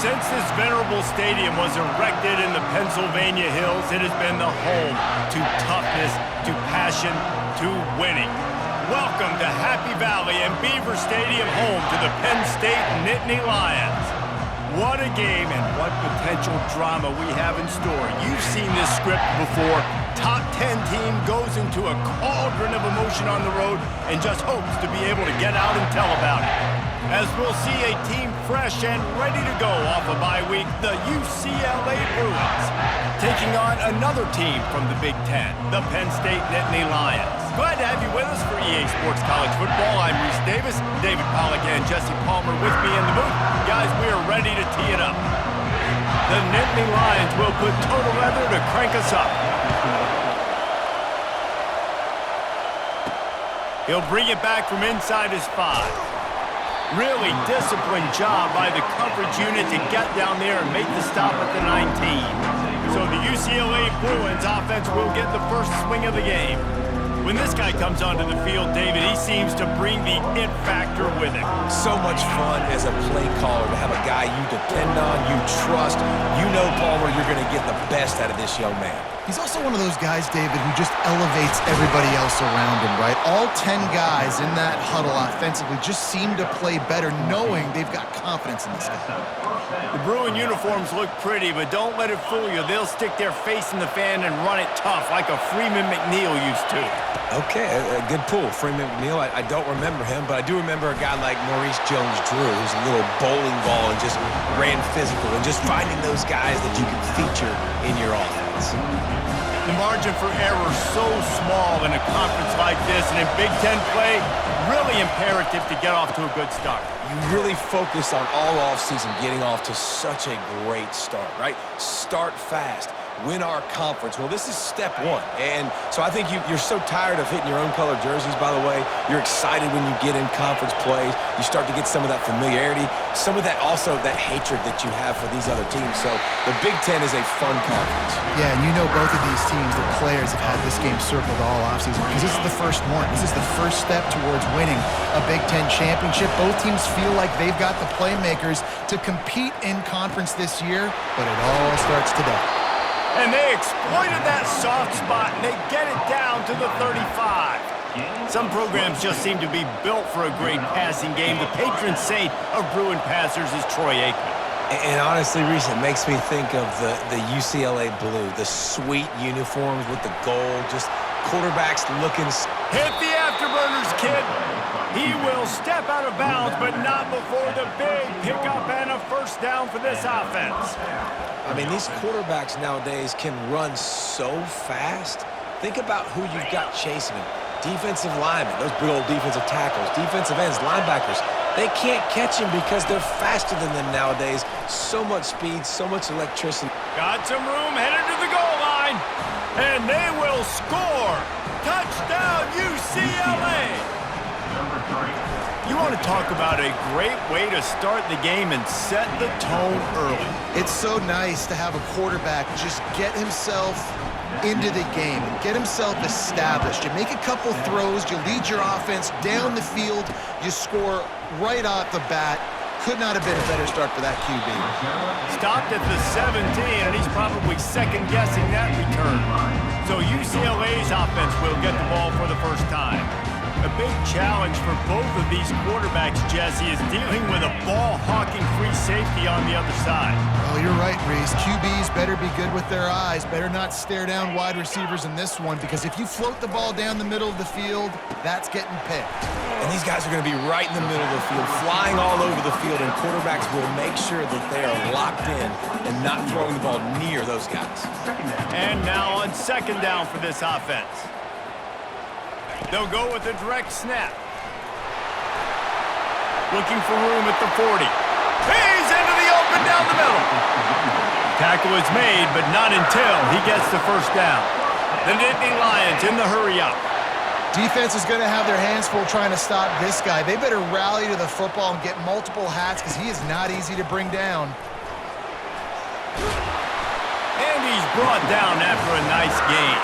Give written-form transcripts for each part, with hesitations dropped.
Since this venerable stadium was erected in the Pennsylvania hills, it has been the home to toughness, to passion, to winning. Welcome to Happy Valley and Beaver Stadium, home to the Penn State Nittany Lions. What a game and what potential drama we have in store. You've seen this script before. Top 10 team goes into a cauldron of emotion on the road and just hopes to be able to get out and tell about it. As we'll see a team fresh and ready to go off a bye week, the UCLA Bruins, taking on another team from the Big Ten, the Penn State Nittany Lions. Glad to have you with us for EA Sports College Football. I'm Reese Davis, David Pollack and Jesse Palmer with me in the booth. Guys, we are ready to tee it up. The Nittany Lions will put total leather to crank us up. He'll bring it back from inside his 5. Really disciplined job by the coverage unit to get down there and make the stop at the 19. So the UCLA Bruins offense will get the first swing of the game. When this guy comes onto the field, David, he seems to bring the it factor with him. So much fun as a play caller to have a guy you depend on, you trust. You know, Palmer, you're going to get the best out of this young man. He's also one of those guys, David, who just elevates everybody else around him, right? All 10 guys in that huddle offensively just seem to play better knowing they've got confidence in this guy. The Bruin uniforms look pretty, but don't let it fool you. They'll stick their face in the fan and run it tough like a Freeman McNeil used to. Okay, a good pull. Freeman McNeil, I don't remember him, but I do remember a guy like Maurice Jones-Drew, who's a little bowling ball and just ran physical, and just finding those guys that you can feature in your offense. The margin for error is so small in a conference like this, and in Big Ten play, really imperative to get off to a good start. You really focus on all offseason getting off to such a great start, right? Start fast. Win our conference. Well, this is step one. And so I think you're so tired of hitting your own color jerseys, by the way. You're excited when you get in conference plays. You start to get some of that familiarity, some of that also that hatred that you have for these other teams. So the Big Ten is a fun conference. Yeah, and you know both of these teams, the players have had this game circled all offseason because this is the first one. This is the first step towards winning a Big Ten championship. Both teams feel like they've got the playmakers to compete in conference this year, but it all starts today. And they exploited that soft spot, and they get it down to the 35. Some programs just seem to be built for a great passing game. The patron saint of Bruin passers is Troy Aikman. And honestly, Reese, it makes me think of the UCLA blue, the sweet uniforms with the gold, just quarterbacks looking. Hit the afterburners, kid. He will step out of bounds, but not before the big pickup and a first down for this offense. I mean, these quarterbacks nowadays can run so fast. Think about who you've got chasing them. Defensive linemen, those big old defensive tackles, defensive ends, linebackers. They can't catch them because they're faster than them nowadays. So much speed, so much electricity. Got some room, headed to the goal line. And they will score. Touchdown, UCLA. You want to talk about a great way to start the game and set the tone early. It's so nice to have a quarterback just get himself into the game and get himself established. You make a couple throws, you lead your offense down the field, you score right off the bat. Could not have been a better start for that QB. Stopped at the 17, and he's probably second-guessing that return. So UCLA's offense will get the ball for the first time. A big challenge for both of these quarterbacks, Jesse, is dealing with a ball-hawking free safety on the other side. Oh, you're right, Reese. QBs better be good with their eyes. Better not stare down wide receivers in this one, because if you float the ball down the middle of the field, that's getting picked. And these guys are going to be right in the middle of the field, flying all over the field, and quarterbacks will make sure that they are locked in and not throwing the ball near those guys. And now on second down for this offense. They'll go with a direct snap. Looking for room at the 40. He's into the open down the middle. Tackle is made, but not until he gets the first down. The Nittany Lions in the hurry-up. Defense is going to have their hands full trying to stop this guy. They better rally to the football and get multiple hats because he is not easy to bring down. And he's brought down after a nice gain.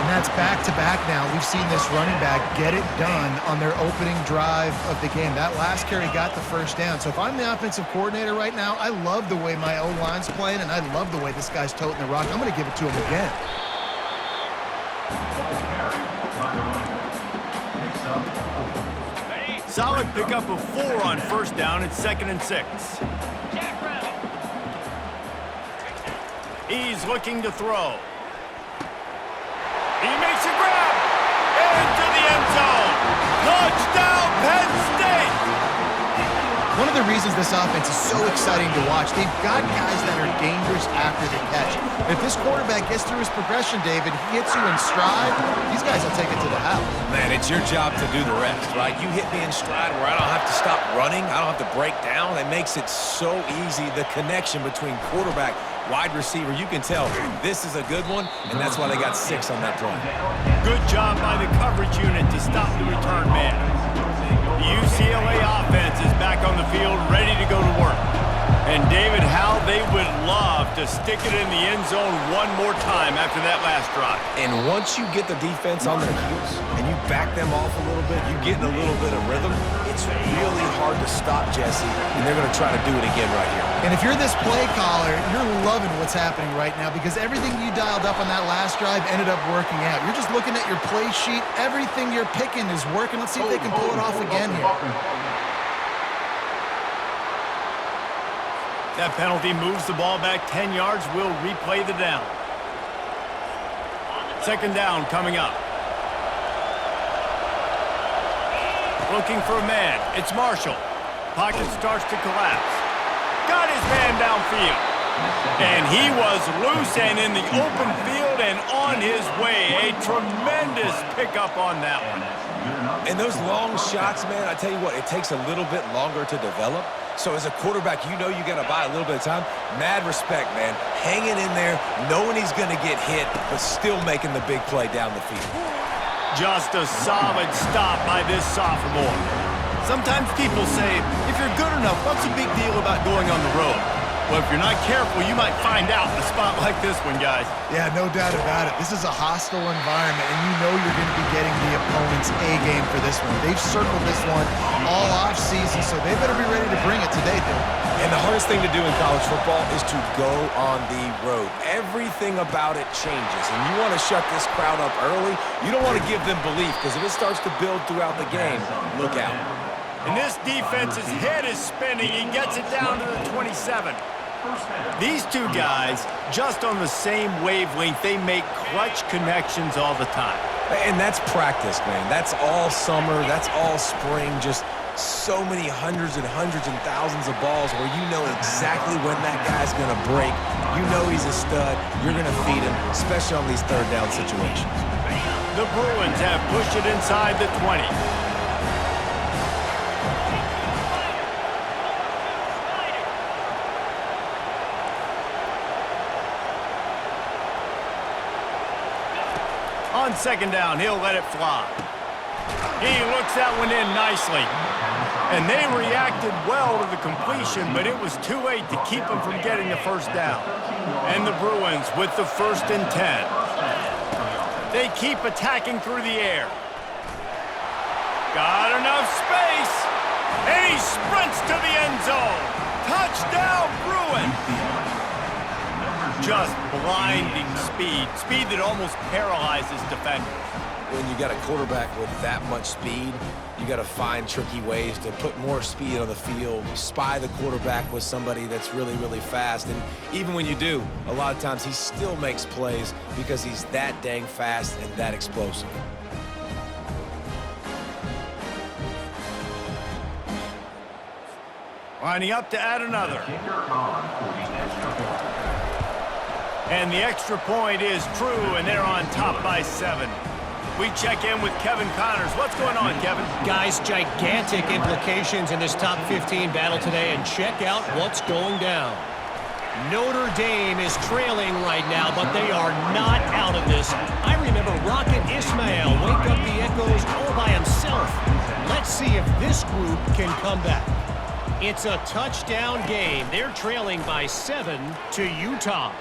And that's back-to-back now. We've seen this running back get it done on their opening drive of the game. That last carry got the first down. So if I'm the offensive coordinator right now, I love the way my O-line's playing, and I love the way this guy's toting the rock. I'm going to give it to him again. Solid pickup of 4 on first down and 2nd and 6. He's looking to throw. He makes a grab into the end zone. Touchdown, Penn State! One of the reasons this offense is so exciting to watch, they've got guys that are dangerous after the catch. If this quarterback gets through his progression, David, he hits you in stride, these guys will take it to the house. Man, it's your job to do the rest, right? You hit me in stride where I don't have to stop running. I don't have to break down. It makes it so easy. The connection between quarterback, wide receiver, you can tell this is a good one, and that's why they got 6 on that play. Good job by the coverage unit to stop the return man. The UCLA offense is back on the field, ready to go to work. And David, how they would love to stick it in the end zone one more time after that last drive. And once you get the defense on their heels and you back them off a little bit, you get in a little bit of rhythm, it's really hard to stop Jesse, and they're going to try to do it again right here. And if you're this play caller, you're loving what's happening right now because everything you dialed up on that last drive ended up working out. You're just looking at your play sheet. Everything you're picking is working. Let's see if they can pull it off again here. That penalty moves the ball back 10 yards. We'll replay the down. 2nd down coming up. Looking for a man. It's Marshall. Pocket starts to collapse. Got his man downfield. And he was loose and in the open field and on his way. A tremendous pickup on that one. And those long shots, man, I tell you what, it takes a little bit longer to develop. So as a quarterback, you know you got to buy a little bit of time. Mad respect, man. Hanging in there, knowing he's going to get hit, but still making the big play down the field. Just a solid stop by this sophomore. Sometimes people say, if you're good enough, what's the big deal about going on the road? Well, if you're not careful, you might find out in a spot like this one, guys. Yeah, no doubt about it. This is a hostile environment, and you know you're going to be getting the opponent's A-game for this one. They've circled this one all off-season, so they better be ready to bring it today, dude. And the hardest thing to do in college football is to go on the road. Everything about it changes, and you want to shut this crowd up early. You don't want to give them belief, because if it starts to build throughout the game, look out. And this defense's head is spinning. He gets it down to the 27. These two guys, just on the same wavelength, they make clutch connections all the time. And that's practice, man. That's all summer. That's all spring. Just so many hundreds and thousands of balls where you know exactly when that guy's going to break. You know he's a stud. You're going to feed him, especially on these 3rd down situations. The Bruins have pushed it inside the 20. On 2nd down, he'll let it fly. He looks that one in nicely. And they reacted well to the completion, but it was too late to keep them from getting the 1st down. And the Bruins with the 1st and 10. They keep attacking through the air. Got enough space. And he sprints to the end zone. Touchdown, Bruins. Just blinding speed. Speed that almost paralyzes defenders. When you got a quarterback with that much speed, you got to find tricky ways to put more speed on the field, spy the quarterback with somebody that's really, really fast. And even when you do, a lot of times he still makes plays because he's that dang fast and that explosive. Lining up to add another. And the extra point is true, and they're on top by 7. We check in with Kevin Connors. What's going on, Kevin? Guys, gigantic implications in this top 15 battle today, and check out what's going down. Notre Dame is trailing right now, but they are not out of this. I remember Rocket Ismail wake up the echoes all by himself. Let's see if this group can come back. It's a touchdown game. They're trailing by 7 to Utah.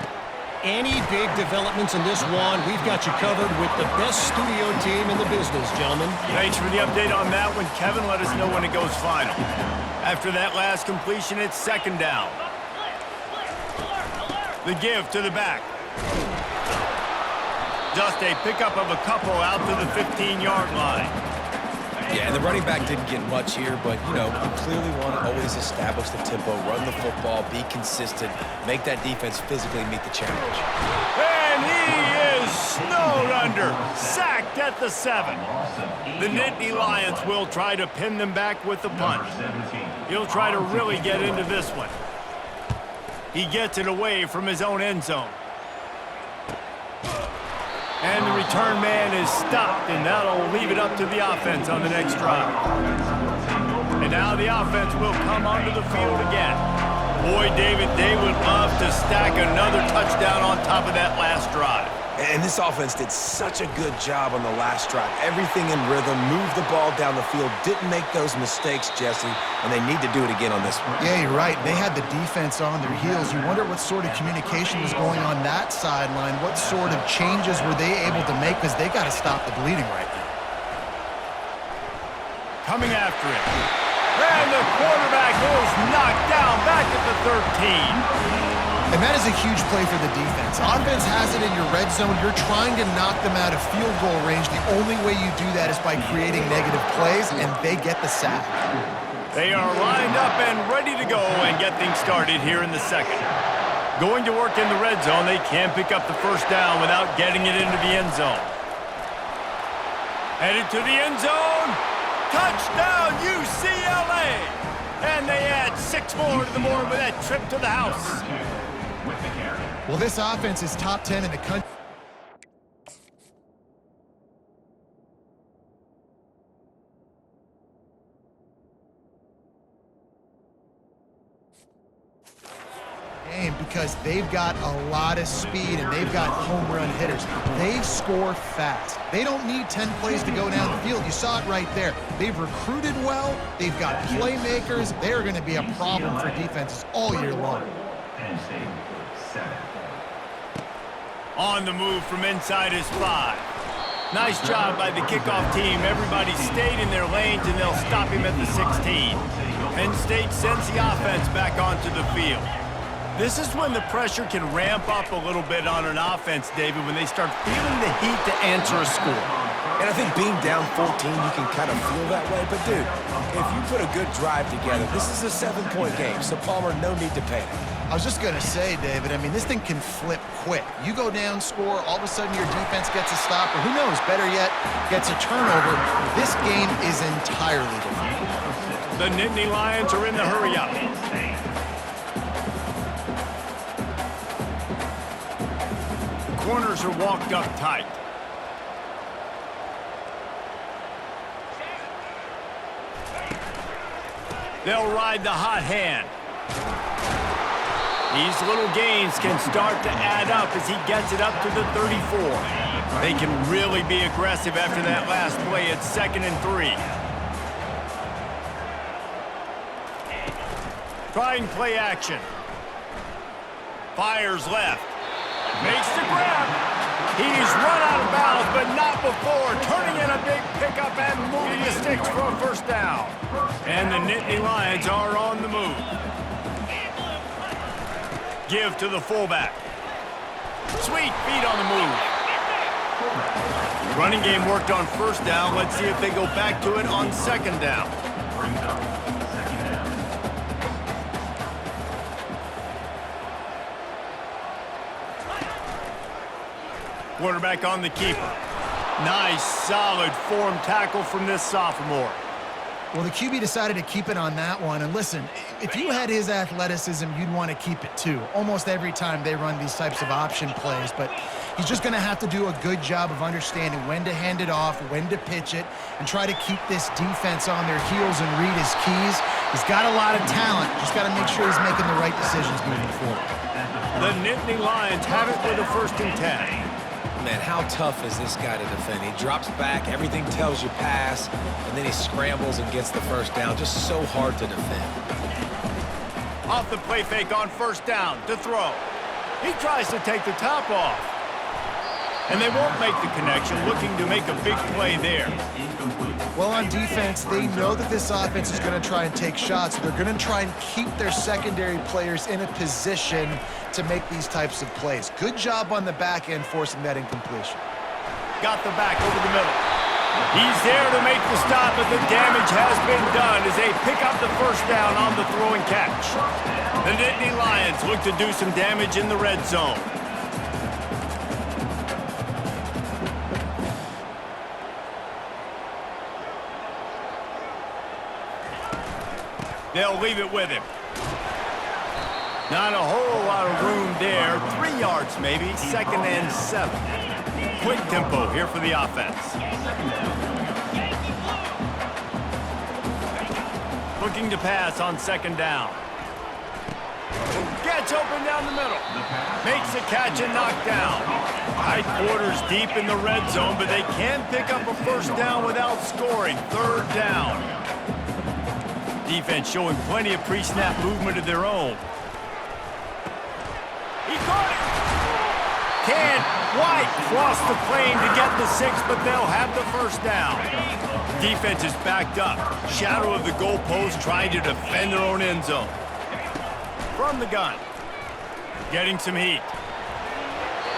Any big developments in this one, we've got you covered with the best studio team in the business, gentlemen. Thanks for the update on that one, Kevin. Let us know when it goes final. After that last completion, it's second down. The give to the back. Just a pickup of a couple out to the 15-yard line. Yeah, and the running back didn't get much here, but, you know, you clearly want to always establish the tempo, run the football, be consistent, make that defense physically meet the challenge. And he is snowed under, sacked at the 7. The Nittany Lions will try to pin them back with the punt. He'll try to really get into this one. He gets it away from his own end zone. And the return man is stopped, and that'll leave it up to the offense on the next drive. And now the offense will come onto the field again. Boy, David, they would love to stack another touchdown on top of that last drive. And this offense did such a good job on the last drive. Everything in rhythm, moved the ball down the field, didn't make those mistakes, Jesse, and they need to do it again on this one. Yeah, you're right. They had the defense on their heels. You wonder what sort of communication was going on that sideline. What sort of changes were they able to make? Because they got to stop the bleeding right now. Coming after it. And the quarterback is knocked down back at the 13. And that is a huge play for the defense. Offense has it in your red zone. You're trying to knock them out of field goal range. The only way you do that is by creating negative plays, and they get the sack. They are lined up and ready to go and get things started here in the second. Going to work in the red zone, they can't pick up the first down without getting it into the end zone. Headed to the end zone. Touchdown, UCLA! And they add 6 more to the board with that trip to the house. Well, this offense is top 10 in the country. Because they've got a lot of speed and they've got home run hitters. They score fast. They don't need 10 plays to go down the field. You saw it right there. They've recruited well. They've got playmakers. They're going to be a problem for defenses all year long. On the move from inside his 5. Nice job by the kickoff team. Everybody stayed in their lanes, and they'll stop him at the 16. Penn State sends the offense back onto the field. This is when the pressure can ramp up a little bit on an offense, David, when they start feeling the heat to answer a score. And I think being down 14, you can kind of feel that way. But, dude, if you put a good drive together, this is a 7-point game. So, Palmer, no need to panic. I was just going to say, David, I mean, this thing can flip quick. You go down, score, all of a sudden your defense gets a stop, or who knows, better yet, gets a turnover. This game is entirely different. The Nittany Lions are in the hurry-up. The corners are walked up tight. They'll ride the hot hand. These little gains can start to add up as he gets it up to the 34. They can really be aggressive after that last play. It's 2nd and 3. Trying play action. Fires left. Makes the grab. He's run out of bounds, but not before. Turning in a big pickup and moving the sticks for a first down. And the Nittany Lions are on the move. Give to the fullback. Sweet feet on the move. Running game worked on first down. Let's see if they go back to it on 2nd down. Quarterback on the keeper. Nice, solid form tackle from this sophomore. Well, the QB decided to keep it on that one. And listen, if you had his athleticism, you'd want to keep it too. Almost every time they run these types of option plays. But he's just going to have to do a good job of understanding when to hand it off, when to pitch it, and try to keep this defense on their heels and read his keys. He's got a lot of talent. Just got to make sure he's making the right decisions moving forward. The Nittany Lions have it with a 1st and 10. Man, how tough is this guy to defend? He drops back, everything tells you pass, and then he scrambles and gets the first down. Just so hard to defend. Off the play fake on 1st down to throw. He tries to take the top off. And they won't make the connection, looking to make a big play there. Well, on defense, they know that this offense is going to try and take shots. They're going to try and keep their secondary players in a position to make these types of plays. Good job on the back end forcing that incompletion. Got the back over the middle. He's there to make the stop, but the damage has been done as they pick up the first down on the throw and catch. The Nittany Lions look to do some damage in the red zone. They'll leave it with him. Not a whole lot of room there. 3 yards maybe, 2nd and 7. Quick tempo here for the offense. Looking to pass on 2nd down. Gets open down the middle. Makes a catch and knocked down. Tight quarters deep in the red zone, but they can pick up a first down without scoring. 3rd down. Defense showing plenty of pre-snap movement of their own. He caught it! Can't quite cross the plane to get the 6, but they'll have the first down. Defense is backed up. Shadow of the goalpost trying to defend their own end zone. From the gun. Getting some heat.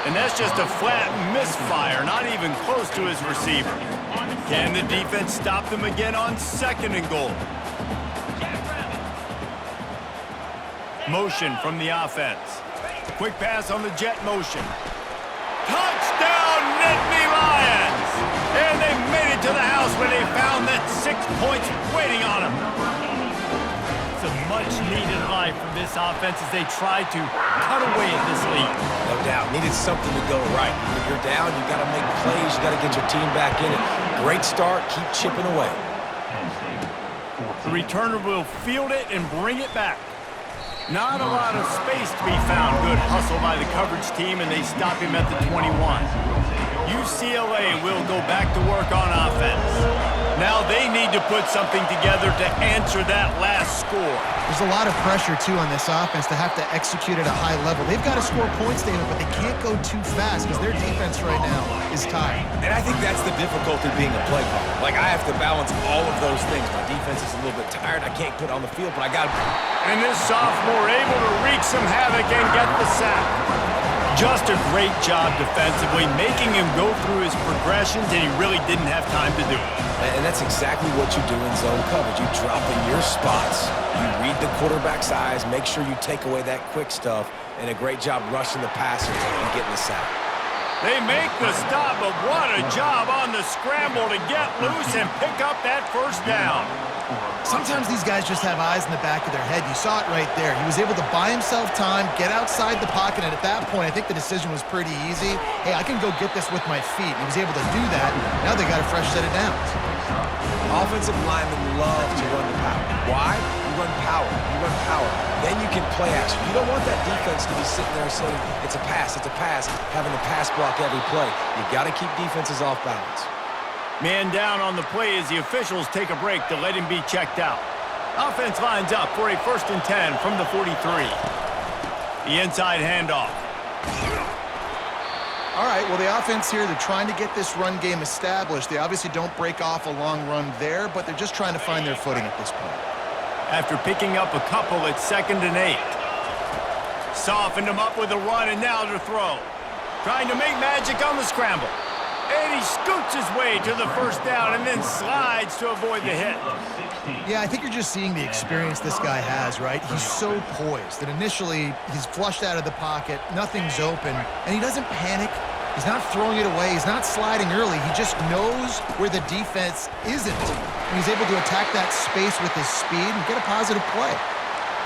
And that's just a flat misfire, not even close to his receiver. Can the defense stop them again on 2nd and goal? Motion from the offense. Quick pass on the jet motion. Touchdown, Nittany Lions! And they made it to the house when they found that 6 points waiting on them. It's a much-needed life from this offense as they try to cut away at this lead. No doubt. Needed something to go right. If you're down, you got to make plays. You got to get your team back in it. Great start. Keep chipping away. The returner will field it and bring it back. Not a lot of space to be found. Good hustle by the coverage team, and they stop him at the 21. UCLA will go back to work on offense. Now they need to put something together to answer that last score. There's a lot of pressure, too, on this offense to have to execute at a high level. They've got to score points, David, but they can't go too fast because their defense right now is tired. And I think that's the difficulty being a play caller. Like, I have to balance all of those things. My defense is a little bit tired. I can't put on the field, but I got to... And this sophomore able to wreak some havoc and get the sack. Just a great job defensively, making him go through his progressions, and he really didn't have time to do it. And that's exactly what you do in zone coverage. You drop in your spots, you read the quarterback's eyes, make sure you take away that quick stuff, and a great job rushing the passer and getting the sack. They make the stop, but what a job on the scramble to get loose and pick up that first down. Sometimes these guys just have eyes in the back of their head. You saw it right there. He was able to buy himself time, get outside the pocket, and at that point, I think the decision was pretty easy. Hey, I can go get this with my feet. And he was able to do that. Now they got a fresh set of downs. Offensive linemen love to run the power. Why? You run power. You run power. Then you can play action. You don't want that defense to be sitting there saying, it's a pass, having to pass block every play. You got to keep defenses off balance. Man down on the play as the officials take a break to let him be checked out. Offense lines up for a 1st and 10 from the 43. The inside handoff. All right, well, the offense here, they're trying to get this run game established. They obviously don't break off a long run there, but they're just trying to find their footing at this point. After picking up a couple at 2nd and 8. Softened him up with a run, and now to throw. Trying to make magic on the scramble. And he scoots his way to the first down and then slides to avoid the hit. Yeah, I think you're just seeing the experience this guy has, right? He's so poised that initially he's flushed out of the pocket, nothing's open, and he doesn't panic. He's not throwing it away. He's not sliding early. He just knows where the defense isn't. And he's able to attack that space with his speed and get a positive play.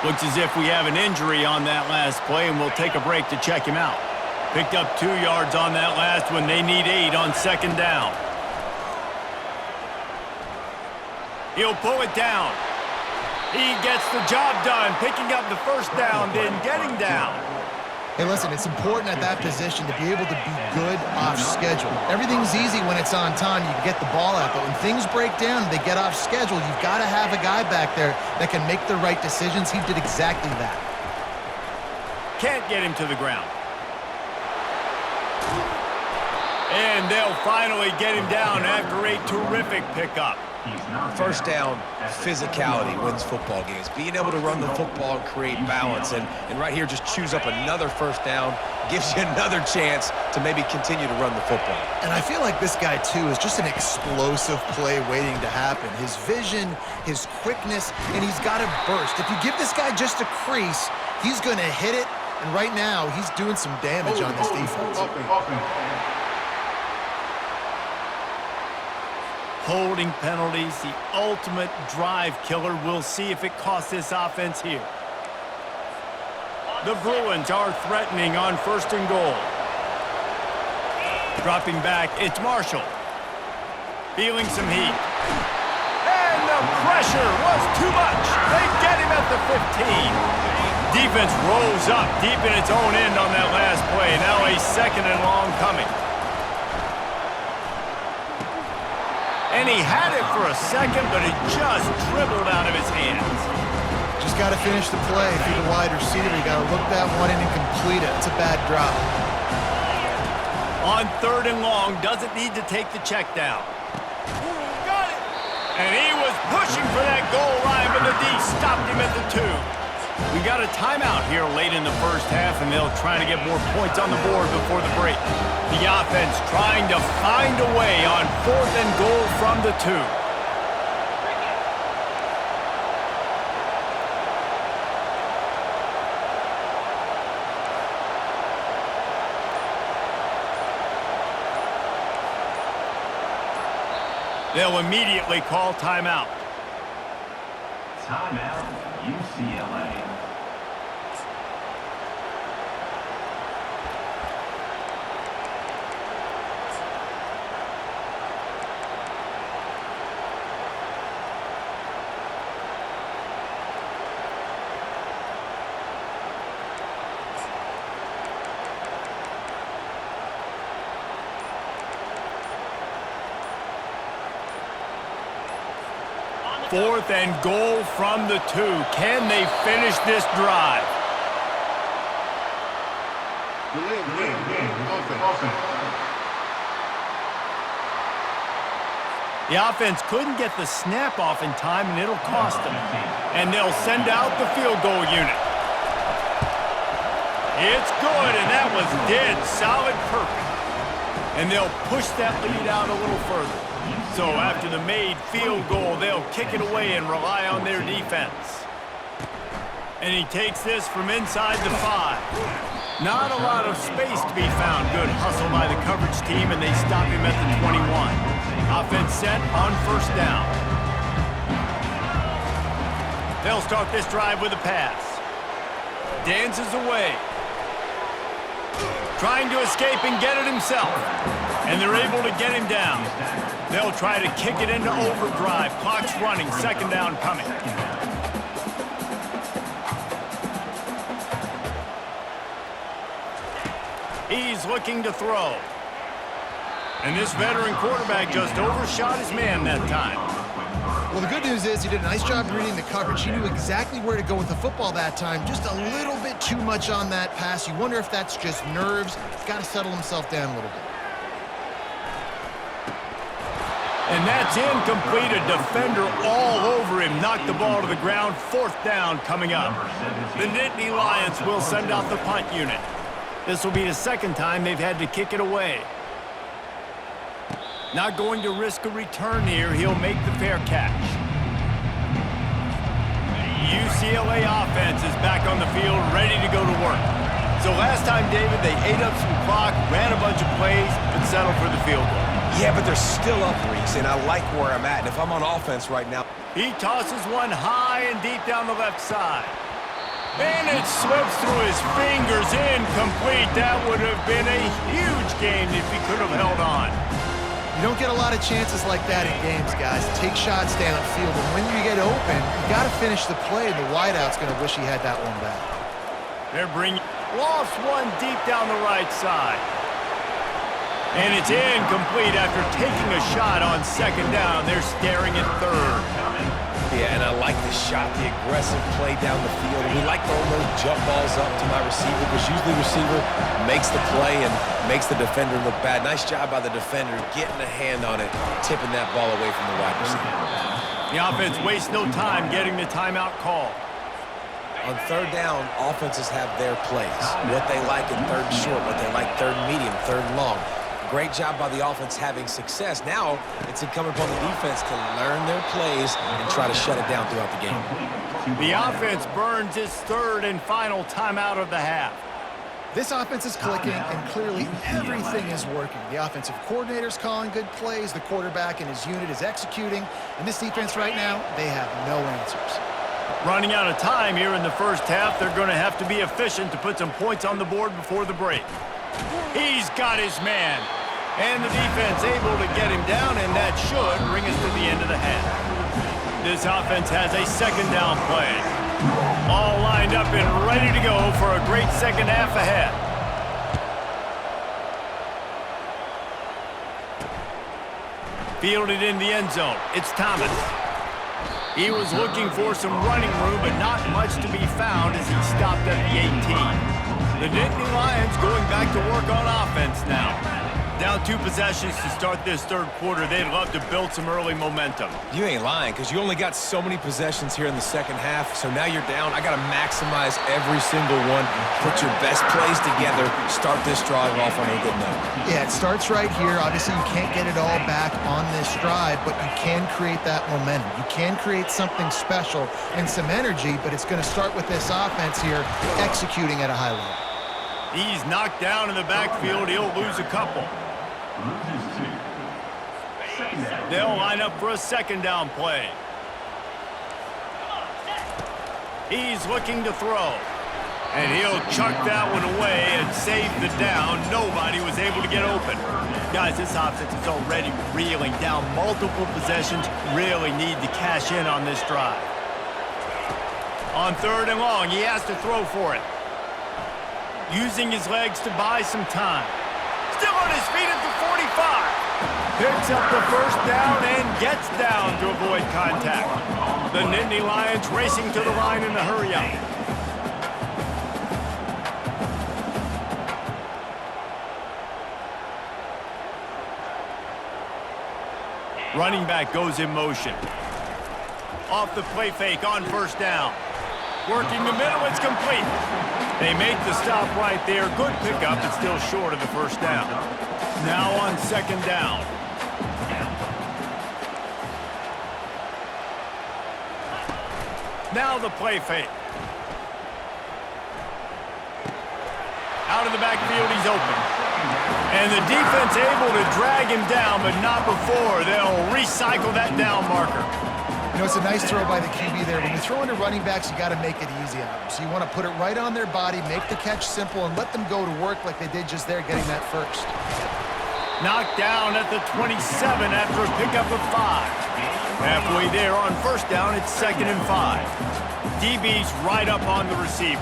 Looks as if we have an injury on that last play, and we'll take a break to check him out. Picked up 2 yards on that last one. They need 8 on 2nd down. He'll pull it down. He gets the job done, picking up the first down, then getting down. Hey, listen, it's important at that position to be able to be good off schedule. Everything's easy when it's on time. You can get the ball out, but when things break down and they get off schedule, you've got to have a guy back there that can make the right decisions. He did exactly that. Can't get him to the ground. And they'll finally get him down after a terrific pickup. First down, physicality wins football games. Being able to run the football and create balance. And right here, just choose up another first down, gives you another chance to maybe continue to run the football. And I feel like this guy, too, is just an explosive play waiting to happen. His vision, his quickness, and he's got a burst. If you give this guy just a crease, he's going to hit it. And right now, he's doing some damage on this defense. Holding penalties, the ultimate drive killer. We'll see if it costs this offense here. The Bruins are threatening on 1st and goal. Dropping back, it's Marshall. Feeling some heat. And the pressure was too much. They get him at the 15. Defense rose up deep in its own end on that last play. Now a 2nd and long coming. And he had it for a second, but it just dribbled out of his hands. Just got to finish the play. If you're the wide receiver, you got to look that one in and complete it. It's a bad drop. On 3rd and long, doesn't need to take the check down. Got it! And he was pushing for that goal line, but the D stopped him at the 2. We got a timeout here late in the first half, and they'll try to get more points on the board before the break. The offense trying to find a way on 4th and goal from the 2. They'll immediately call timeout. Timeout, UCLA. Fourth and goal from the 2. Can they finish this drive? The offense couldn't get the snap off in time, and it'll cost them. And they'll send out the field goal unit. It's good, and that was dead solid perfect. And they'll push that lead out a little further. So after the made field goal, they'll kick it away and rely on their defense. And he takes this from inside the 5. Not a lot of space to be found. Good hustle by the coverage team, and they stop him at the 21. Offense set on 1st down. They'll start this drive with a pass. Dances away. Trying to escape and get it himself. And they're able to get him down. They'll try to kick it into overdrive. Clock's running. 2nd down coming. He's looking to throw. And this veteran quarterback just overshot his man that time. Well, the good news is he did a nice job reading the coverage. He knew exactly where to go with the football that time. Just a little bit too much on that pass. You wonder if that's just nerves. He's got to settle himself down a little bit. And that's incomplete. A defender all over him. Knocked the ball to the ground. 4th down coming up. The Nittany Lions will send out the punt unit. This will be the 2nd time they've had to kick it away. Not going to risk a return here. He'll make the fair catch. UCLA offense is back on the field, ready to go to work. So last time, David, they ate up some clock, ran a bunch of plays, but settled for the field goal. Yeah, but they're still up, Reese, and I like where I'm at. And if I'm on offense right now... He tosses one high and deep down the left side. And it slips through his fingers, incomplete. That would have been a huge game if he could have held on. You don't get a lot of chances like that in games, guys. Take shots downfield, and when you get open, you got to finish the play, and the wideout's going to wish he had that one back. They're bringing... Lost one deep down the right side. And it's incomplete after taking a shot on 2nd down. They're staring at 3rd. Yeah, and I like the shot, the aggressive play down the field. We like throwing those jump balls up to my receiver because usually the receiver makes the play and makes the defender look bad. Nice job by the defender getting a hand on it, tipping that ball away from the wide receiver. The offense wastes no time getting the timeout call. On third down, offenses have their plays. What they like in third and short, what they like third and medium, third and long. Great job by the offense having success. Now it's incumbent upon the defense to learn their plays and try to shut it down throughout the game. The offense burns its third and final timeout of the half. This offense is clicking, and clearly everything is working. The offensive coordinator's calling good plays. The quarterback and his unit is executing. And this defense right now, they have no answers. Running out of time here in the first half, they're going to have to be efficient to put some points on the board before the break. He's got his man. And the defense able to get him down, and that should bring us to the end of the half. This offense has a second down play. All lined up and ready to go for a great second half ahead. Fielded in the end zone. It's Thomas. He was looking for some running room, but not much to be found as he stopped at the 18. The Nittany Lions going back to work on offense now. Down 2 possessions to start this third quarter. They'd love to build some early momentum. You ain't lying, because you only got so many possessions here in the second half, so now you're down. I got to maximize every single one, put your best plays together, start this drive off on a good note. Yeah, it starts right here. Obviously, you can't get it all back on this drive, but you can create that momentum. You can create something special and some energy, but it's going to start with this offense here executing at a high level. He's knocked down in the backfield. He'll lose a couple. They'll line up for a second down play. He's looking to throw. And he'll chuck that one away and save the down. Nobody was able to get open. Guys, this offense is already reeling down multiple possessions. Really need to cash in on this drive. On third and long, he has to throw for it. Using his legs to buy some time. Still on his feet at the 45. Picks up the first down and gets down to avoid contact. The Nittany Lions racing to the line in a hurry-up. Running back goes in motion. Off the play fake on first down. Working the middle, it's complete. They make the stop right there. Good pickup, but still short of the first down. Now on second down. Now the play fake. Out of the backfield, he's open. And the defense able to drag him down, but not before. They'll recycle that down marker. You know, it's a nice throw by the QB there. When you throw into running backs, you got to make it easy on them. So you want to put it right on their body, make the catch simple, and let them go to work like they did just there, getting that first. Knocked down at the 27 after a pickup of 5. Halfway there on first down, it's 2nd and 5. DB's right up on the receivers.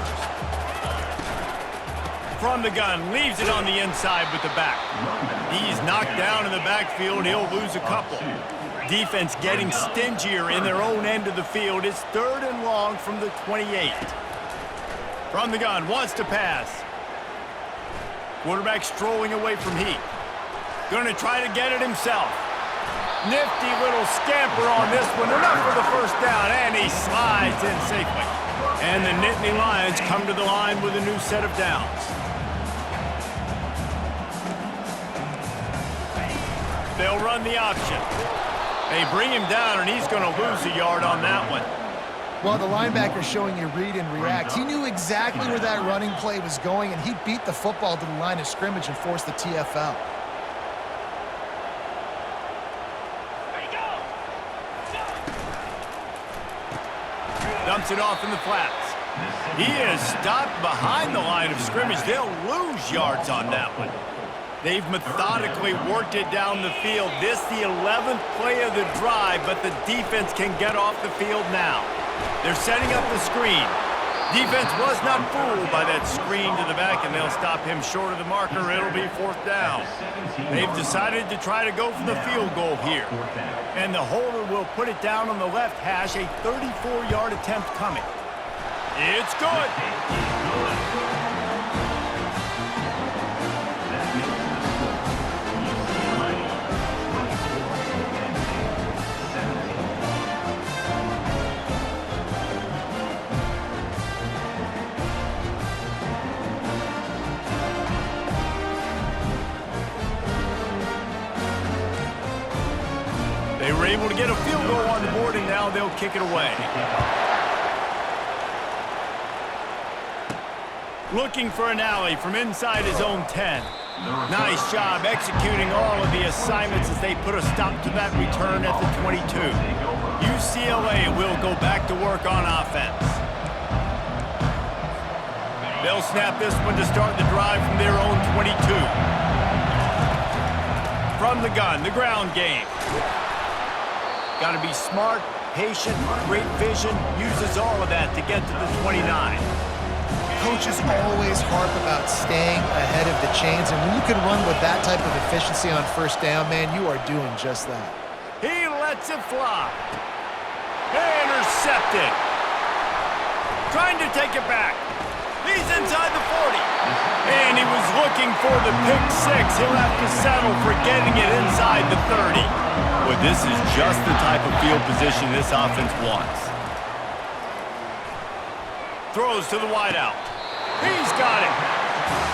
From the gun, leaves it on the inside with the back. He's knocked down in the backfield. He'll lose a couple. Defense getting stingier in their own end of the field. It's 3rd and long from the 28. From the gun, wants to pass. Quarterback strolling away from Heat. Going to try to get it himself. Nifty little scamper on this one. Enough for the first down, and he slides in safely. And the Nittany Lions come to the line with a new set of downs. They'll run the option. They bring him down, and he's going to lose a yard on that one. Well, the linebacker's showing you read and react. He knew exactly where that running play was going, and he beat the football to the line of scrimmage and forced the TFL. Dumps it off in the flats. He is stopped behind the line of scrimmage. They'll lose yards on that one. They've methodically worked it down the field. This the 11th play of the drive, but the defense can get off the field now. They're setting up the screen. Defense was not fooled by that screen to the back, and they'll stop him short of the marker. It'll be 4th down. They've decided to try to go for the field goal here. And the holder will put it down on the left hash, a 34-yard attempt coming. It's good. They were able to get a field goal on the board, and now they'll kick it away. Looking for an alley from inside his own 10. Nice job executing all of the assignments as they put a stop to that return at the 22. UCLA will go back to work on offense. They'll snap this one to start the drive from their own 22. From the gun, the ground game. Got to be smart, patient, great vision, uses all of that to get to the 29. Coaches always harp about staying ahead of the chains, and when you can run with that type of efficiency on 1st down, man, you are doing just that. He lets it fly. Intercepted. Trying to take it back. He's inside the 40. And he was looking for the pick 6. He'll have to settle for getting it inside the 30. But this is just the type of field position this offense wants. Throws to the wideout. He's got it.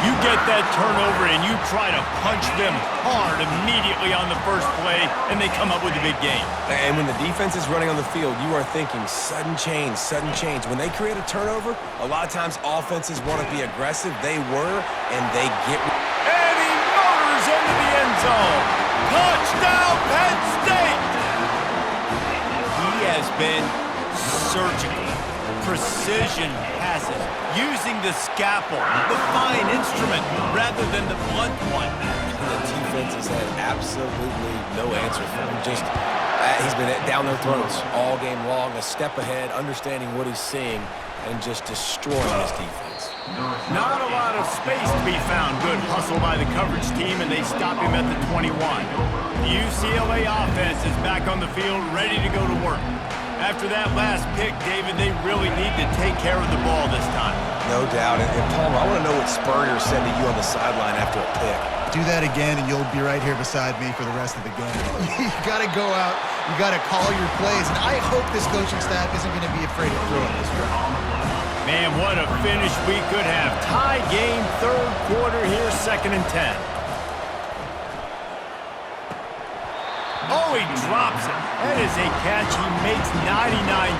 You get that turnover and you try to punch them hard immediately on the first play, and they come up with a big gain. And when the defense is running on the field, you are thinking sudden change, sudden change. When they create a turnover, a lot of times offenses want to be aggressive. They were, and they get... And he motors into the end zone. Touchdown, Penn State! He has been surgical. Precision passes, using the scalpel, the fine instrument, rather than the blunt one. The defense has had absolutely no answer for him. Just, he's been down their throats all game long, a step ahead, understanding what he's seeing, and just destroying his defense. Not a lot of space to be found. Good hustle by the coverage team, and they stop him at the 21. The UCLA offense is back on the field, ready to go to work. After that last pick, David, they really need to take care of the ball this time. No doubt. And Palmer, I want to know what Spurrier said to you on the sideline after a pick. Do that again, and you'll be right here beside me for the rest of the game. You got to go out. You got to call your plays, and I hope this coaching staff isn't going to be afraid to throw it this way. Man, what a finish we could have. Tie game, 3rd quarter here, 2nd and 10. Oh, he drops it. That is a catch he makes 99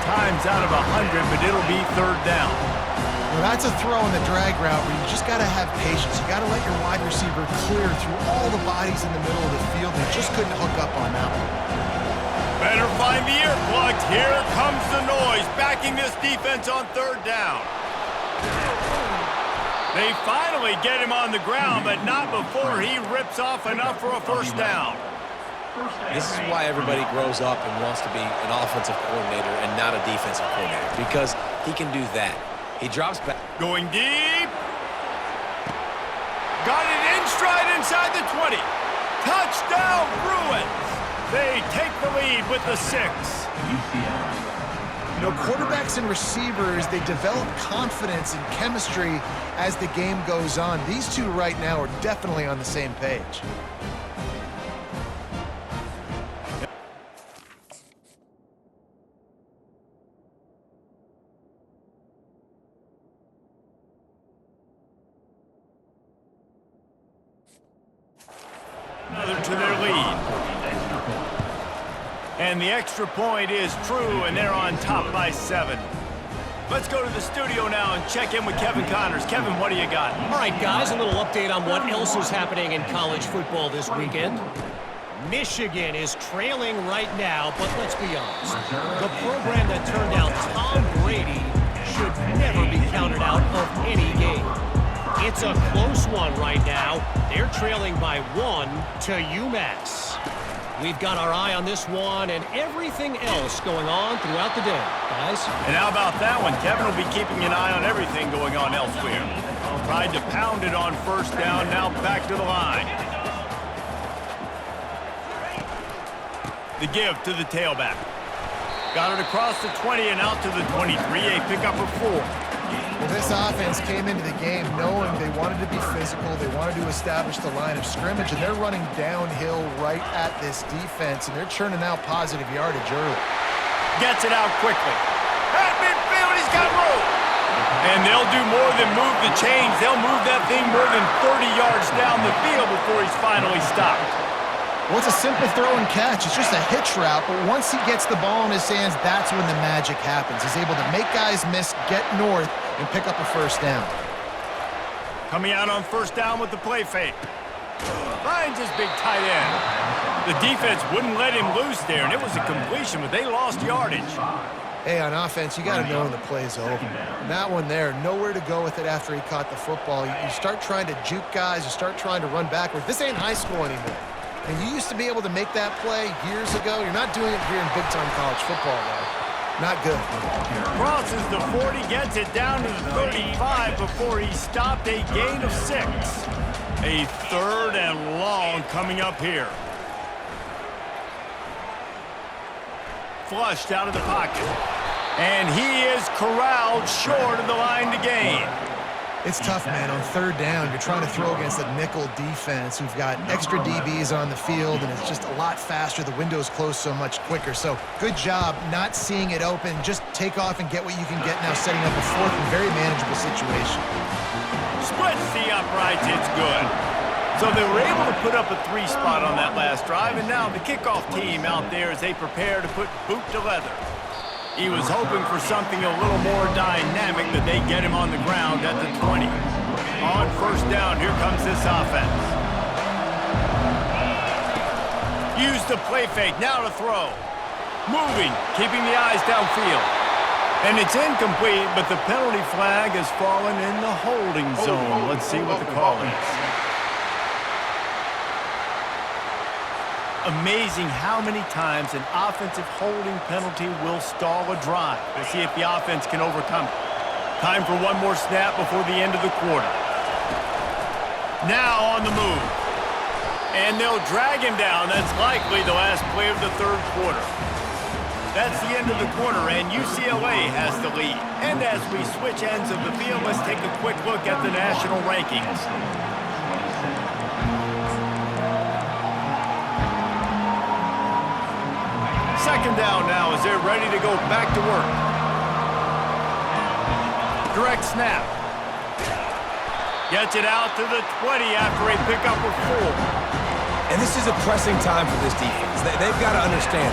times out of 100, but it'll be 3rd down. Well, that's a throw in the drag route where you just got to have patience. You got to let your wide receiver clear through all the bodies in the middle of the field. They just couldn't hook up on that one. Better find the earplugs. Here comes the noise, backing this defense on 3rd down. They finally get him on the ground, but not before he rips off enough for a 1st down. This is why everybody grows up and wants to be an offensive coordinator and not a defensive coordinator, because he can do that. He drops back. Going deep. Got it in stride inside the 20. Touchdown, Bruins. They take the lead with the 6. You know, quarterbacks and receivers, they develop confidence and chemistry as the game goes on. These two right now are definitely on the same page. Another to their lead. And the extra point is true, and they're on top by 7. Let's go to the studio now and check in with Kevin Connors. Kevin, what do you got? All right, guys, a little update on what else is happening in college football this weekend. Michigan is trailing right now, but let's be honest. The program that turned out Tom Brady should never be counted out of any game. It's a close one right now. They're trailing by 1 to UMass. We've got our eye on this one and everything else going on throughout the day, guys. And how about that one? Kevin will be keeping an eye on everything going on elsewhere. Tried to pound it on first down, now back to the line. The give to the tailback. Got it across the 20 and out to the 23, a pickup of 4. Well, this offense came into the game knowing they wanted to be physical, they wanted to establish the line of scrimmage, and they're running downhill right at this defense, and they're churning out positive yardage early. Gets it out quickly. At midfield, he's got room. And they'll do more than move the chains. They'll move that thing more than 30 yards down the field before he's finally stopped. Well, it's a simple throw and catch. It's just a hitch route, but once he gets the ball in his hands, that's when the magic happens. He's able to make guys miss, get north, and pick up a first down. Coming out on first down with the play fake. Finds his big tight end. The defense wouldn't let him loose there, and it was a completion, but they lost yardage. Hey, on offense, you got to know when the play's over. And that one there, nowhere to go with it after he caught the football. You start trying to juke guys. You start trying to run backward. This ain't high school anymore. And you used to be able to make that play years ago. You're not doing it here in big-time college football, though. Not good. Crosses the 40, gets it down to the 35 before he stopped, a gain of 6. A 3rd and long coming up here. Flushed out of the pocket. And he is corralled short of the line to gain. It's tough, man. On third down, you're trying to throw against a nickel defense who've got extra DBs on the field, and it's just a lot faster. The window's closed so much quicker. So good job not seeing it open. Just take off and get what you can get now, setting up a 4th and very manageable situation. Splits the uprights. It's good. So they were able to put up a 3 spot on that last drive, and now the kickoff team out there as they prepare to put boot to leather. He was hoping for something a little more dynamic, that they get him on the ground at the 20. On first down, here comes this offense. Use the play fake, now to throw. Moving, keeping the eyes downfield. And it's incomplete, but the penalty flag has fallen in the holding zone. Let's see what the call is. Amazing how many times an offensive holding penalty will stall a drive. We'll see if the offense can overcome it. Time for one more snap before the end of the quarter. Now on the move. And they'll drag him down. That's likely the last play of the 3rd quarter. That's the end of the quarter, and UCLA has the lead. And as we switch ends of the field, let's take a quick look at the national rankings. Second down now as they're ready to go back to work. Direct snap. Gets it out to the 20 after a pickup of 4. And this is a pressing time for this defense. They've got to understand,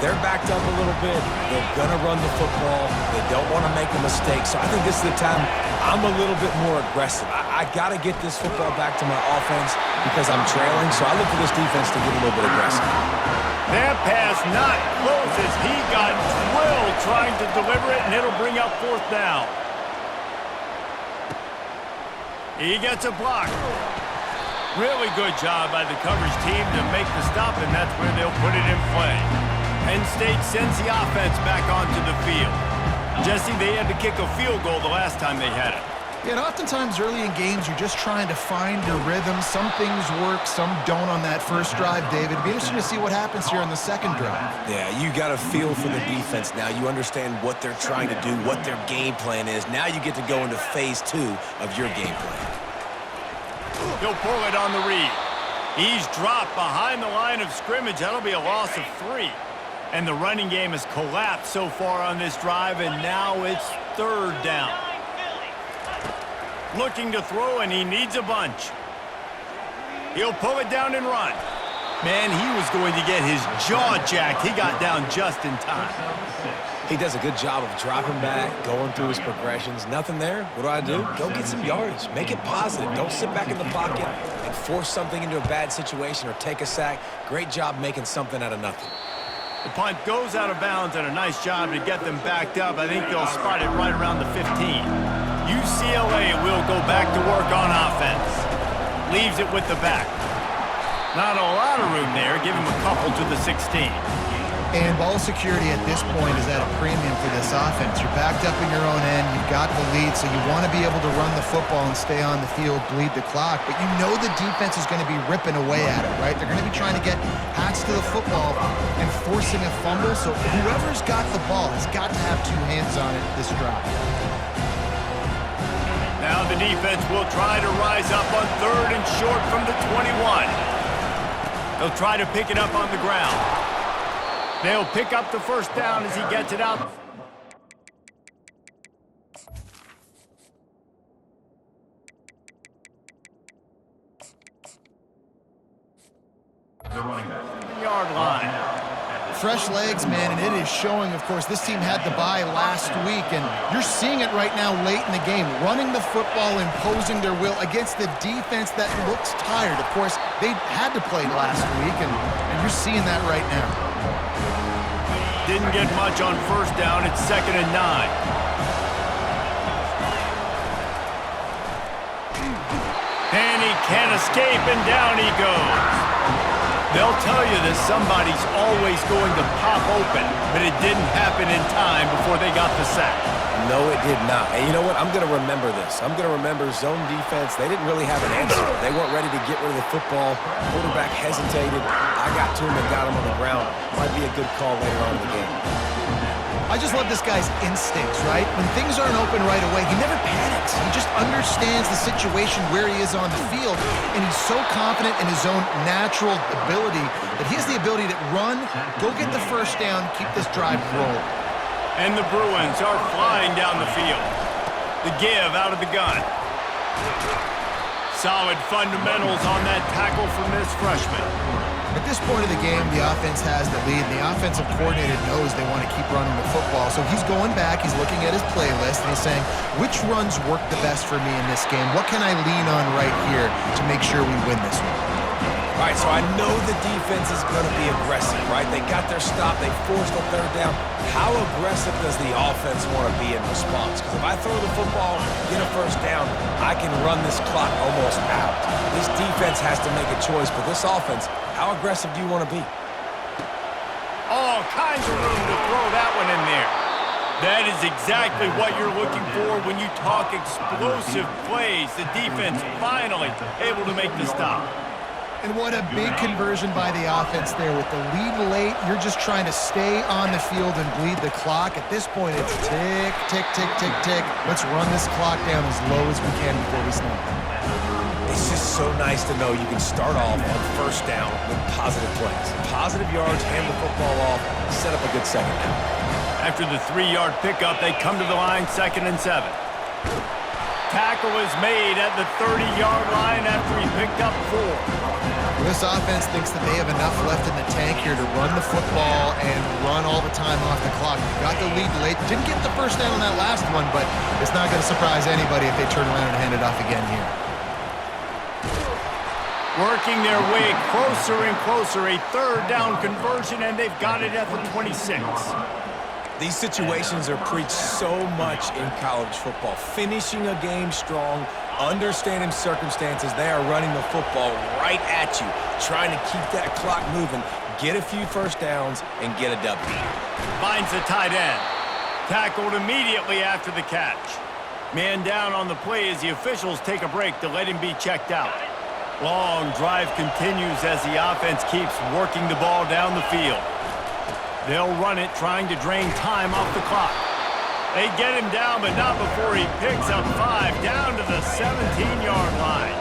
they're backed up a little bit. They're going to run the football. They don't want to make a mistake. So I think this is the time I'm a little bit more aggressive. I got to get this football back to my offense because I'm trailing. So I look for this defense to get a little bit aggressive. That pass not close as he got drilled trying to deliver it, and it'll bring up 4th down. He gets a block. Really good job by the coverage team to make the stop, and that's where they'll put it in play. Penn State sends the offense back onto the field. Jesse, they had to kick a field goal the last time they had it. Yeah, and oftentimes early in games, you're just trying to find your rhythm. Some things work, some don't on that first drive, David. It'd be interesting to see what happens here on the second drive. Yeah, you got a feel for the defense now. You understand what they're trying to do, what their game plan is. Now you get to go into phase 2 of your game plan. He'll pull it on the read. He's dropped behind the line of scrimmage. That'll be a loss of 3. And the running game has collapsed so far on this drive, and now it's 3rd down. Looking to throw, and he needs a bunch. He'll pull it down and run. Man, he was going to get his jaw jacked. He got down just in time. He does a good job of dropping back, going through his progressions. Nothing there. What do? Go get some yardage. Make it positive. Don't sit back in the pocket and force something into a bad situation or take a sack. Great job making something out of nothing. The punt goes out of bounds, and a nice job to get them backed up. I think they'll spot it right around the 15. UCLA will go back to work on offense. Leaves it with the back. Not a lot of room there. Give him a couple to the 16. And ball security at this point is at a premium for this offense. You're backed up in your own end. You've got the lead, so you want to be able to run the football and stay on the field, bleed the clock. But you know the defense is going to be ripping away at it, right? They're going to be trying to get hats to the football and forcing a fumble. So whoever's got the ball has got to have two hands on it this drive. Now the defense will try to rise up on 3rd and short from the 21. They'll try to pick it up on the ground. They'll pick up the first down as he gets it out. The running back. Yard line. Fresh legs, man, and it is showing, of course. This team had the bye last week, and you're seeing it right now late in the game, running the football, imposing their will against the defense that looks tired. Of course, they had to play last week, and you're seeing that right now. Didn't get much on first down. It's 2nd and 9. And he can't escape, and down he goes. They'll tell you that somebody's always going to pop open, but it didn't happen in time before they got the sack. No, it did not. And you know what? I'm going to remember this. I'm going to remember zone defense. They didn't really have an answer. They weren't ready to get rid of the football. Quarterback hesitated. I got to him and got him on the ground. Might be a good call later on in the game. I just love this guy's instincts, right? When things aren't open right away, he never panics. He just understands the situation where he is on the field, and he's so confident in his own natural ability that he has the ability to run, go get the first down, keep this drive rolling. And the Bruins are flying down the field. The give out of the gun. Solid fundamentals on that tackle from this freshman. At this point of the game, the offense has the lead, and the offensive coordinator knows they want to keep running the football. So he's going back, he's looking at his playlist, and he's saying, which runs work the best for me in this game? What can I lean on right here to make sure we win this one? All right, so I know the defense is going to be aggressive, right? They got their stop. They forced the 3rd down. How aggressive does the offense want to be in response? Because if I throw the football, get a first down, I can run this clock almost out. This defense has to make a choice, but this offense, how aggressive do you want to be? All kinds of room to throw that one in there. That is exactly what you're looking for when you talk explosive plays. The defense finally able to make the stop. And what a big conversion by the offense there. With the lead late, you're just trying to stay on the field and bleed the clock. At this point, it's tick, tick, tick, tick, tick. Let's run this clock down as low as we can before we snap. It's just so nice to know you can start off on first down with positive plays. Positive yards, hand the football off, set up a good second down. After the 3-yard pickup, they come to the line 2nd and 7. Tackle is made at the 30-yard line after he picked up 4. This offense thinks that they have enough left in the tank here to run the football and run all the time off the clock. They got the lead late. Didn't get the first down on that last one, but it's not going to surprise anybody if they turn around and hand it off again here. Working their way closer and closer, a 3rd down conversion, and they've got it at the 26. These situations are preached so much in college football. Finishing a game strong, understanding circumstances. They are running the football right at you, trying to keep that clock moving, get a few first downs, and get a W. Finds the tight end. Tackled immediately after the catch. Man down on the play as the officials take a break to let him be checked out. Long drive continues as the offense keeps working the ball down the field. They'll run it, trying to drain time off the clock. They get him down, but not before he picks up 5 down to the 17-yard line.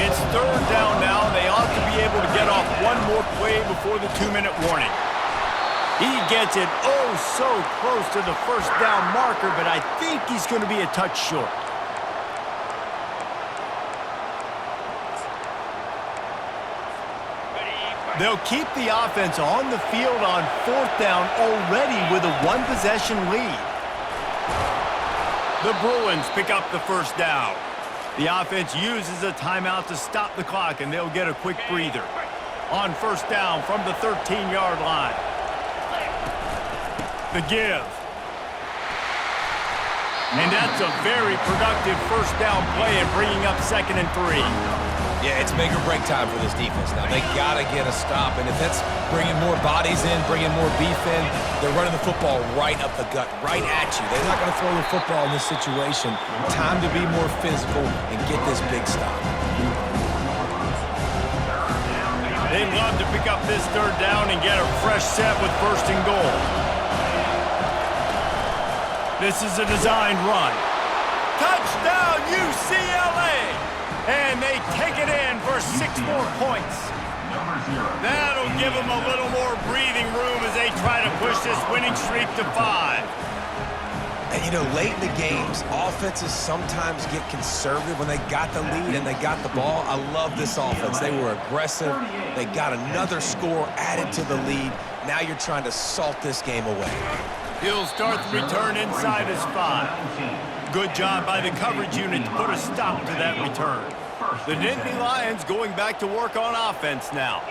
It's 3rd down now. They ought to be able to get off one more play before the 2-minute warning. He gets it oh so close to the first down marker, but I think he's going to be a touch short. They'll keep the offense on the field on 4th down already with a 1-possession lead. The Bruins pick up the first down. The offense uses a timeout to stop the clock, and they'll get a quick breather. On first down from the 13-yard line. The give. And that's a very productive first down play and bringing up 2nd and 3. Yeah, it's make or break time for this defense now. They got to get a stop, and if that's bringing more bodies in, bringing more beef in, they're running the football right up the gut, right at you. They're not going to throw the football in this situation. Time to be more physical and get this big stop. They'd love to pick up this third down and get a fresh set with 1st and goal. This is a designed run. Touchdown, UCLA! And they take it in for 6 more points. That'll give them a little more breathing room as they try to push this winning streak to 5. And, you know, late in the games, offenses sometimes get conservative when they got the lead and they got the ball. I love this offense. They were aggressive. They got another score added to the lead. Now you're trying to salt this game away. He'll start the return inside his 5. Good job by the coverage unit to put a stop to that return. The Nittany Lions going back to work on offense now.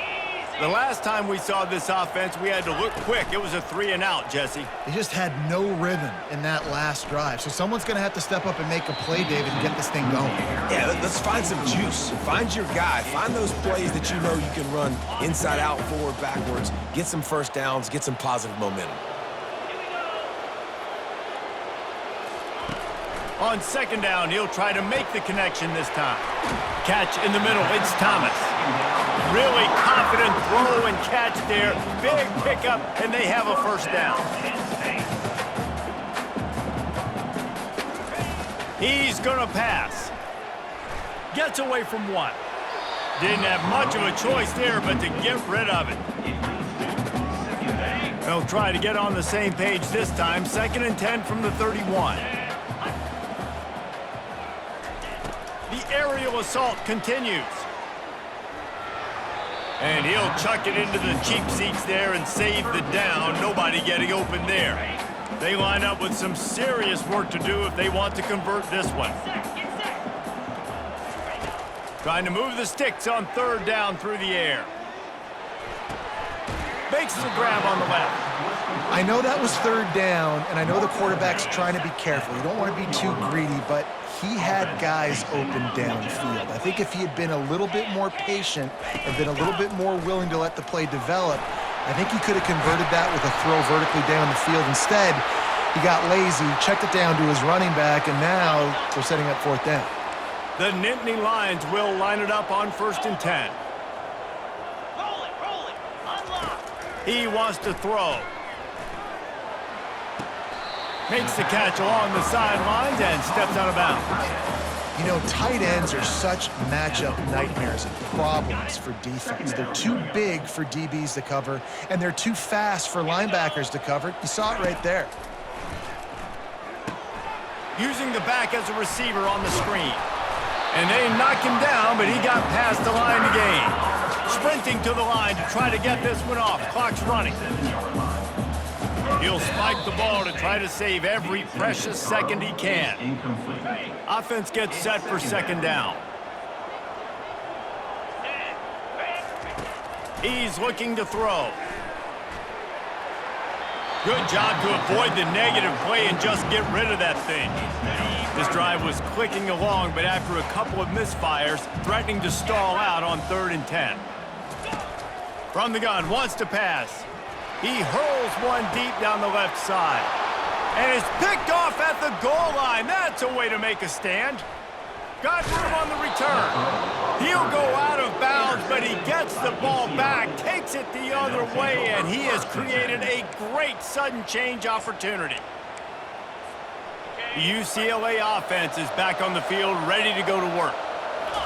The last time we saw this offense, we had to look quick. It was a 3-and-out, Jesse. They just had no rhythm in that last drive. So someone's going to have to step up and make a play, David, and get this thing going. Yeah, let's find some juice. Find your guy. Find those plays that you know you can run inside out, forward, backwards. Get some first downs. Get some positive momentum. On 2nd down, he'll try to make the connection this time. Catch in the middle, it's Thomas. Really confident throw and catch there. Big pickup, and they have a 1st down. He's gonna pass. Gets away from 1. Didn't have much of a choice there, but to get rid of it. They'll try to get on the same page this time. 2nd and 10 from the 31. The aerial assault continues. And he'll chuck it into the cheap seats there and save the down. Nobody getting open there. They line up with some serious work to do if they want to convert this one. Trying to move the sticks on 3rd down through the air. Makes the grab on the left. I know that was 3rd down, and I know the quarterback's trying to be careful. You don't want to be too greedy, but he had guys open downfield. I think if he had been a little bit more patient and been a little bit more willing to let the play develop, I think he could have converted that with a throw vertically down the field. Instead, he got lazy, checked it down to his running back, and now they're setting up 4th down. The Nittany Lions will line it up on 1st and 10. He wants to throw. Makes the catch along the sidelines and steps out of bounds. You know, tight ends are such matchup nightmares and problems for defense. They're too big for DBs to cover, and they're too fast for linebackers to cover. You saw it right there. Using the back as a receiver on the screen. And they knocked him down, but he got past the line to gain. Sprinting to the line to try to get this one off. Clock's running. He'll spike the ball to try to save every precious second he can. Offense gets set for 2nd down. He's looking to throw. Good job to avoid the negative play and just get rid of that thing. This drive was clicking along, but after a couple of misfires, threatening to stall out on 3rd and 10. From the gun, wants to pass. He hurls one deep down the left side. And is picked off at the goal line. That's a way to make a stand. Got room on the return. He'll go out of bounds, but he gets the ball back, takes it the other way, and he has created a great sudden change opportunity. The UCLA offense is back on the field, ready to go to work.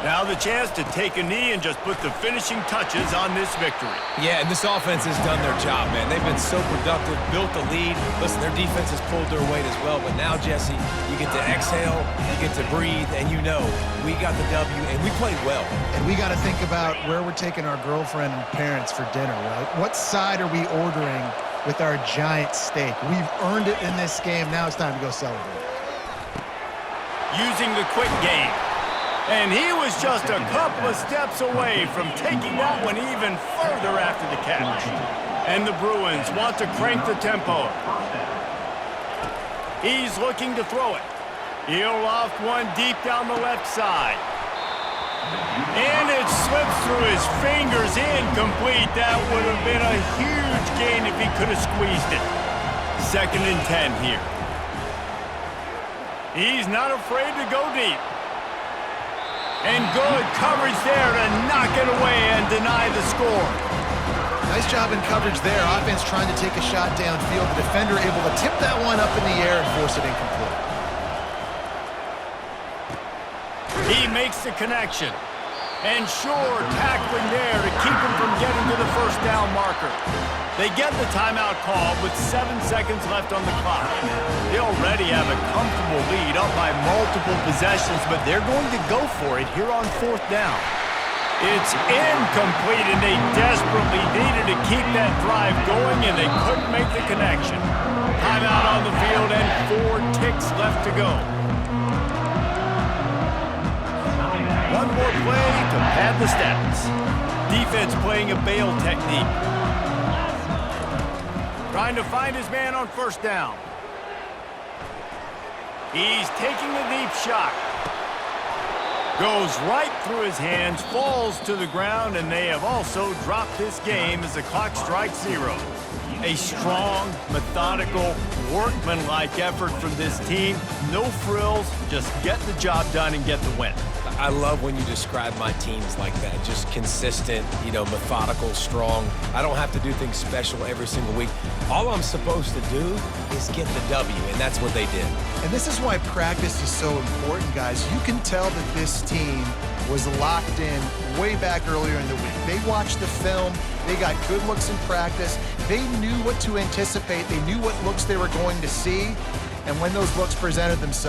Now the chance to take a knee and just put the finishing touches on this victory. Yeah, and this offense has done their job, man. They've been so productive, built the lead. Listen, their defense has pulled their weight as well. But now, Jesse, you get to exhale, you get to breathe, and you know we got the W, and we played well. And we got to think about where we're taking our girlfriend and parents for dinner, right? What side are we ordering with our giant steak? We've earned it in this game. Now it's time to go celebrate. Using the quick game. And he was just a couple of steps away from taking that one even further after the catch. And the Bruins want to crank the tempo. He's looking to throw it. He'll loft one deep down the left side. And it slips through his fingers, incomplete. That would have been a huge gain if he could have squeezed it. 2nd and 10 here. He's not afraid to go deep. And good coverage there to knock it away and deny the score. Nice job in coverage there. Offense trying to take a shot downfield. The defender able to tip that one up in the air and force it incomplete. He makes the connection. And sure, tackling there to keep him from getting to the 1st down marker. They get the timeout call with 7 seconds left on the clock. They already have a comfortable lead up by multiple possessions, but they're going to go for it here on 4th down. It's incomplete, and they desperately needed to keep that drive going, and they couldn't make the connection. Timeout on the field and 4 ticks left to go. One more play to pad the stats. Defense playing a bail technique. Trying to find his man on 1st down. He's taking a deep shot. Goes right through his hands, falls to the ground, and they have also dropped this game as the clock strikes 0. A strong, methodical, workmanlike effort from this team. No frills, just get the job done and get the win. I love when you describe my teams like that. Just consistent, methodical, strong. I don't have to do things special every single week. All I'm supposed to do is get the W, and that's what they did. And this is why practice is so important, guys. You can tell that this team was locked in way back earlier in the week. They watched the film. They got good looks in practice. They knew what to anticipate. They knew what looks they were going to see. And when those looks presented themselves,